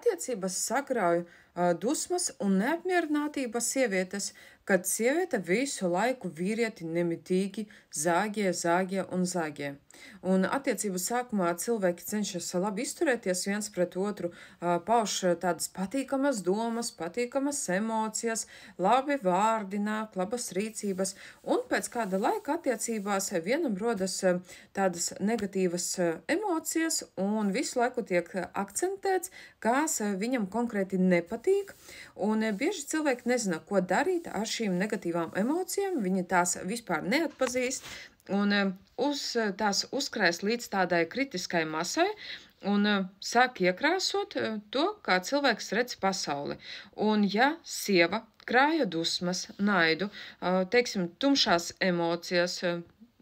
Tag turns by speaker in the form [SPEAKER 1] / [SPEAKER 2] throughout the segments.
[SPEAKER 1] attiecības sagrauj dusmas un neapmierinātība sievietes, kad sieviete visu laiku vīrieti nemitīgi zāģē un zāģē. Un attiecību sākumā cilvēki cenšas labi izturēties viens pret otru, pauž tādas patīkamas domas, patīkamas emocijas, labi vārdi nāk, labas rīcības, un pēc kāda laika attiecībās vienam rodas tādas negatīvas emocijas, un visu laiku tiek akcentēts, kas viņam konkrēti nepatīk, un bieži cilvēki nezina, ko darīt ar šīm negatīvām emocijām, viņi tās vispār neatpazīst, un tās uzkrājas līdz tādai kritiskai masai, un sāk iekrāsot to, kā cilvēks redz pasauli. Un ja sieva krāja dusmas, naidu, teiksim, tumšās emocijas,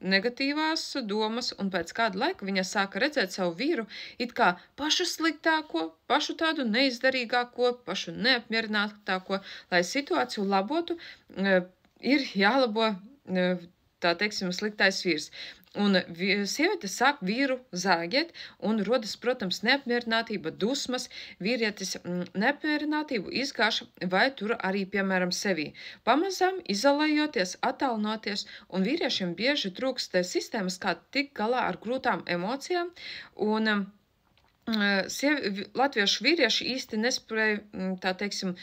[SPEAKER 1] negatīvās domas, un pēc kāda laika viņa sāka redzēt savu vīru it kā pašu sliktāko, pašu tādu neizdarīgāko, pašu neapmierinātāko, lai situāciju labotu, ir jālabo, tā teiksim, sliktais vīrs. Un sieviete sāk vīru zāģēt, un rodas, protams, neapmierinātība, dusmas, vīrietis neapmierinātību izgāša vai tur arī, piemēram, sevī. Pamazām izolējoties, attālinoties, un vīriešiem bieži trūkst sistēmas, kā tikt galā ar grūtām emocijām, un latviešu vīrieši īsti nespēja, tā teiksim,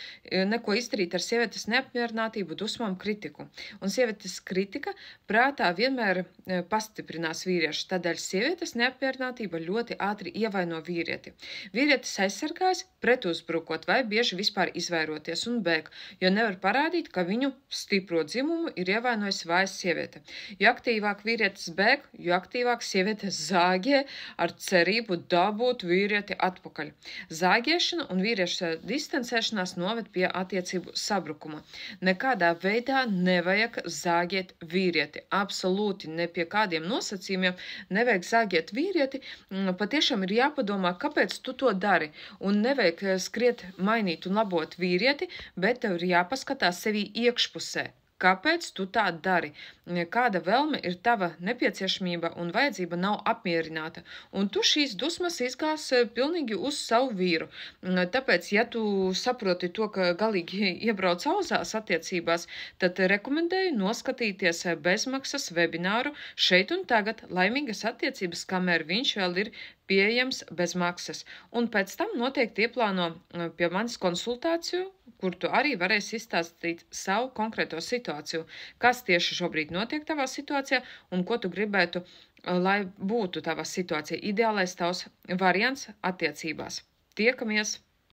[SPEAKER 1] neko izdarīt ar sievietes neapmierinātību, dusmām, kritiku. Un sievietes kritika prātā vienmēr pastiprinās vīrieši, tādēļ sievietes neapmierinātība ļoti ātri ievaino vīrieti. Vīrietis aizsargājas pretuzbrukot vai bieži vispār izvairoties un bēg, jo nevar parādīt, ka viņu stipro dzimumu ir ievainojis vājas sieviete. Jo aktīvāk vīrietis bēg, jo aktīvāk sieviete zāģē ar cerību dabūt vīrieti atpakaļ. Zāģēšana un vīrieša distancēšanās noved pie attiecību sabrukuma. Nekādā veidā nevajag zāģēt vīrieti. Absolūti ne pie kādiem nosacījumiem nevajag zāģēt vīrieti. Patiešām ir jāpadomā, kāpēc tu to dari. Un nevajag skriet mainīt un labot vīrieti, bet tev ir jāpaskatās sevī iekšpusē. Kāpēc tu tā dari? Kāda vēlme ir tava nepieciešamība un vajadzība nav apmierināta? Un tu šīs dusmas izgās pilnīgi uz savu vīru. Tāpēc, ja tu saproti to, ka galīgi iebrauc auzās attiecībās, tad rekomendēju noskatīties bezmaksas webināru Šeit un tagad laimīgas attiecības, kamēr viņš vēl ir pieejams bez maksas. Un pēc tam noteikti ieplāno pie manis konsultāciju, kur tu arī varēsi izstāstīt savu konkrēto situāciju, kas tieši šobrīd notiek tavā situācijā un ko tu gribētu, lai būtu tavā situācija. Ideālais tavs variants attiecībās. Tiekamies!